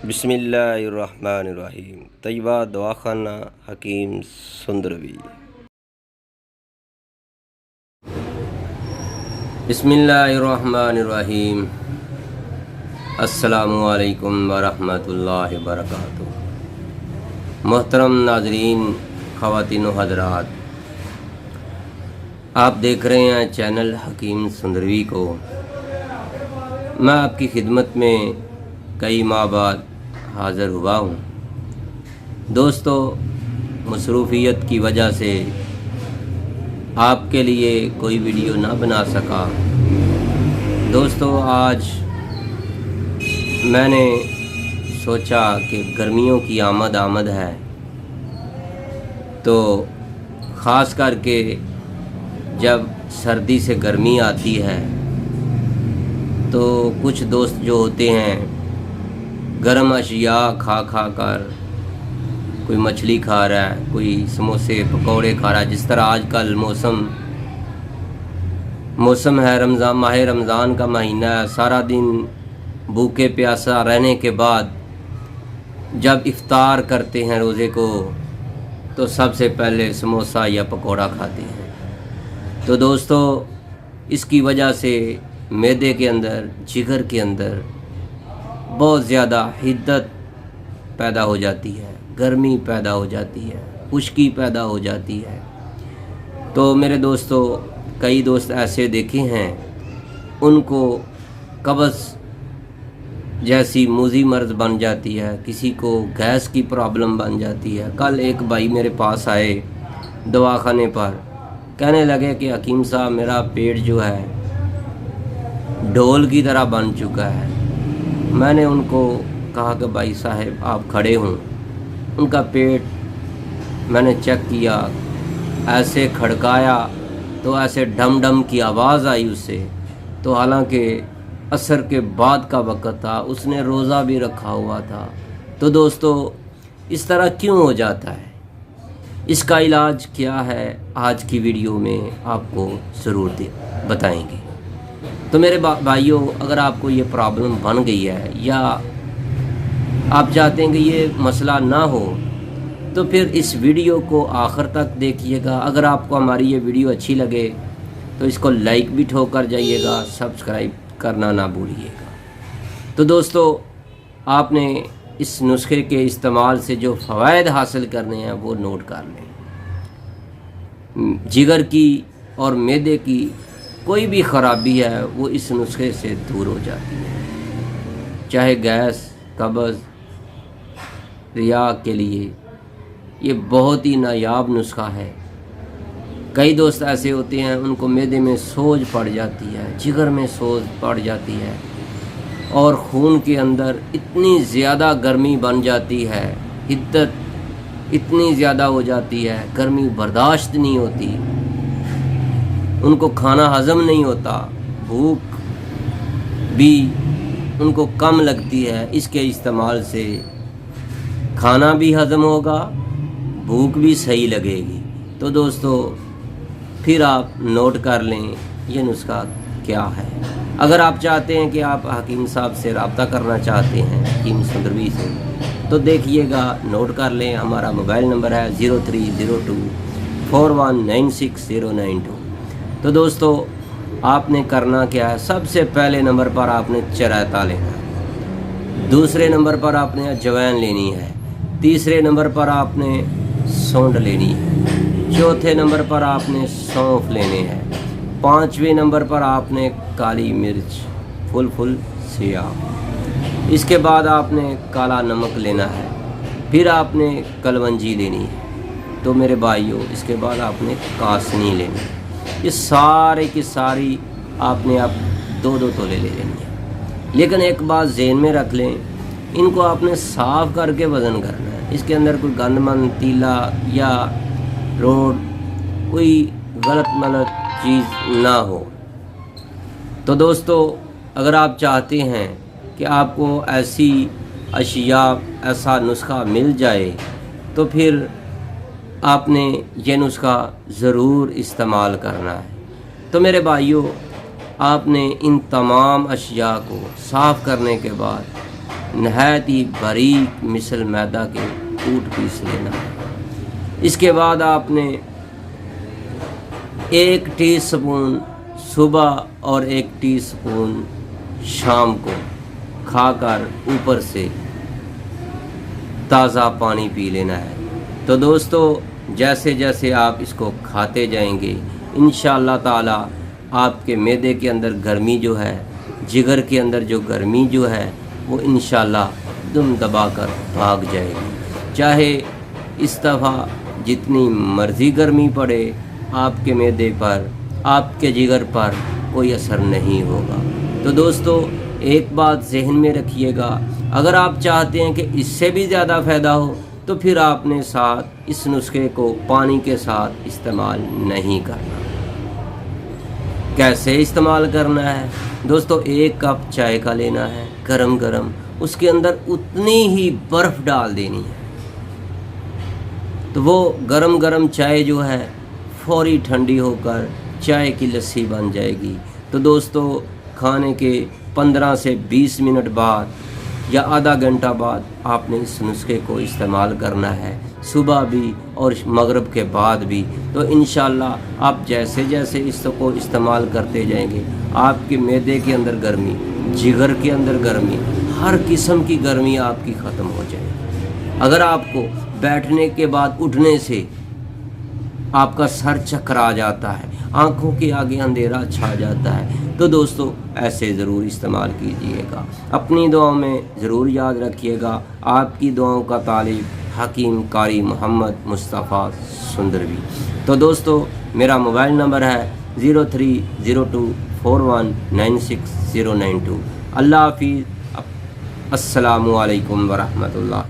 बिस्मिल्लाहिर्रहमानिर्रहीम। तैयबा दवाखाना हकीम सुंदरवी। बिस्मिल्लाहिर्रहमानिर्रहीम। अस्सलामुअलैकुम वरहमतुल्लाहि वबरकातुहू। मोहतरम नाजरीन, ख़वातीन व हज़रात, आप देख रहे हैं चैनल हकीम सुंदरवी को। मैं आपकी खिदमत में कई माह बाद हाज़िर हुआ हूँ। दोस्तों, मसरूफ़ियत की वजह से आपके लिए कोई वीडियो ना बना सका। दोस्तों, आज मैंने सोचा कि गर्मियों की आमद है, तो ख़ास करके जब सर्दी से गर्मी आती है तो कुछ दोस्त जो होते हैं गरम अशिया खा कर, कोई मछली खा रहा है, कोई समोसे पकौड़े खा रहा है। जिस तरह आजकल मौसम है, माह रमज़ान का महीना है। सारा दिन भूखे प्यासा रहने के बाद जब इफ्तार करते हैं रोज़े को, तो सबसे पहले समोसा या पकौड़ा खाते हैं। तो दोस्तों, इसकी वजह से मैदे के अंदर, जिगर के अंदर बहुत ज़्यादा हिद्दत पैदा हो जाती है, गर्मी पैदा हो जाती है, खुश्की पैदा हो जाती है। तो मेरे दोस्तों, कई दोस्त ऐसे देखे हैं, उनको कब्ज़ जैसी मूज़ी मर्ज़ बन जाती है, किसी को गैस की प्रॉब्लम बन जाती है। कल एक भाई मेरे पास आए दवाखाने पर, कहने लगे कि हकीम साहब, मेरा पेट जो है ढोल की तरह बन चुका है। मैंने उनको कहा कि भाई साहब, आप खड़े हों। उनका पेट मैंने चेक किया, ऐसे खड़काया तो ऐसे डम डम की आवाज़ आई उससे। तो हालांकि असर के बाद का वक़्त था, उसने रोज़ा भी रखा हुआ था। तो दोस्तों, इस तरह क्यों हो जाता है, इसका इलाज क्या है, आज की वीडियो में आपको ज़रूर बताएंगे। तो मेरे भाइयों, अगर आपको ये प्रॉब्लम बन गई है या आप चाहते हैं कि ये मसला ना हो, तो फिर इस वीडियो को आखिर तक देखिएगा। अगर आपको हमारी ये वीडियो अच्छी लगे तो इसको लाइक भी ठोकर जाइएगा, सब्सक्राइब करना ना भूलिएगा। तो दोस्तों, आपने इस नुस्खे के इस्तेमाल से जो फ़वाइद हासिल करने हैं वो नोट कर लें। जिगर की और मैदे की कोई भी ख़राबी है वो इस नुस्खे से दूर हो जाती है। चाहे गैस, कब्ज़, रिया के लिए ये बहुत ही नायाब नुस्खा है। कई दोस्त ऐसे होते हैं, उनको मैदे में सोज पड़ जाती है, जिगर में सोज पड़ जाती है और खून के अंदर इतनी ज़्यादा गर्मी बन जाती है, हिद्दत इतनी ज़्यादा हो जाती है, गर्मी बर्दाश्त नहीं होती, उनको खाना हज़म नहीं होता, भूख भी उनको कम लगती है। इसके इस्तेमाल से खाना भी हज़म होगा, भूख भी सही लगेगी। तो दोस्तों, फिर आप नोट कर लें ये नुस्खा क्या है। अगर आप चाहते हैं कि आप हकीम साहब से रब्ता करना चाहते हैं, हकीम सुंदरवी से, तो देखिएगा, नोट कर लें। हमारा मोबाइल नंबर है 0302419692। तो दोस्तों, आपने करना क्या है, सबसे पहले नंबर पर आपने चराता लेना है, दूसरे नंबर पर आपने अजवाइन लेनी है, तीसरे नंबर पर आपने सौंठ लेनी है, चौथे नंबर पर आपने सौंफ लेने हैं, पाँचवें नंबर पर आपने काली मिर्च फुल सियाह, इसके बाद आपने काला नमक लेना है, फिर आपने कलवंजी लेनी है। तो मेरे भाइयों, इसके बाद आपने कासनी लेनी है। ये सारे की सारी आपने आप 2-2 तोले ले लेनी है। लेकिन एक बात ज़हन में रख लें, इनको आपने साफ़ करके वज़न करना है। इसके अंदर कोई गंदमंद, तीला या रोड, कोई गलत चीज़ ना हो। तो दोस्तों, अगर आप चाहते हैं कि आपको ऐसी अशिया, ऐसा नुस्खा मिल जाए, तो फिर आपने ये नुस्खा ज़रूर इस्तेमाल करना है। तो मेरे भाइयों, आपने इन तमाम अशिया को साफ़ करने के बाद نہایت ہی باریک مثل میدا کے کوٹ پیس لینا ہے۔ اس کے بعد آپ نے 1 ٹی سپون صبح اور 1 ٹی سپون شام کو کھا کر اوپر سے تازہ پانی پی لینا ہے۔ تو دوستو جیسے جیسے آپ اس کو کھاتے جائیں گے انشاءاللہ تعالی آپ کے معدے کے اندر گرمی جو ہے، جگر کے اندر جو گرمی جو ہے وہ انشاءاللہ دم دبا کر بھاگ جائے گی۔ چاہے اس دفعہ جتنی مرضی گرمی پڑے آپ کے معدے پر، آپ کے جگر پر کوئی اثر نہیں ہوگا۔ تو دوستو ایک بات ذہن میں رکھیے گا، اگر آپ چاہتے ہیں کہ اس سے بھی زیادہ فائدہ ہو تو پھر آپ نے ساتھ اس نسخے کو پانی کے ساتھ استعمال نہیں کرنا۔ کیسے استعمال کرنا ہے دوستو؟ 1 کپ چائے کا لینا ہے گرم گرم، اس کے اندر اتنی ہی برف ڈال دینی ہے، تو وہ گرم گرم چائے جو ہے فوری ٹھنڈی ہو کر چائے کی لسی بن جائے گی۔ تو دوستو کھانے کے 15 سے 20 منٹ بعد یا آدھا گھنٹہ بعد آپ نے اس نسخے کو استعمال کرنا ہے، صبح بھی اور مغرب کے بعد بھی۔ تو انشاءاللہ آپ جیسے جیسے اس کو استعمال کرتے جائیں گے آپ کے معدے کے اندر گرمی، جگر کے اندر گرمی، ہر قسم کی گرمی آپ کی ختم ہو جائے گی۔ اگر آپ کو بیٹھنے کے بعد اٹھنے سے آپ کا سر چکرا جاتا ہے، آنکھوں کے آگے اندھیرا چھا جاتا ہے، تو دوستو ایسے ضرور استعمال کیجئے گا۔ اپنی دعاؤں میں ضرور یاد رکھیے گا۔ آپ کی دعاؤں کا طالب حکیم قاری محمد مصطفیٰ سندروی۔ تو دوستو میرا موبائل نمبر ہے 0302419692۔ اللہ حافظ، السلام علیکم ورحمۃ اللہ۔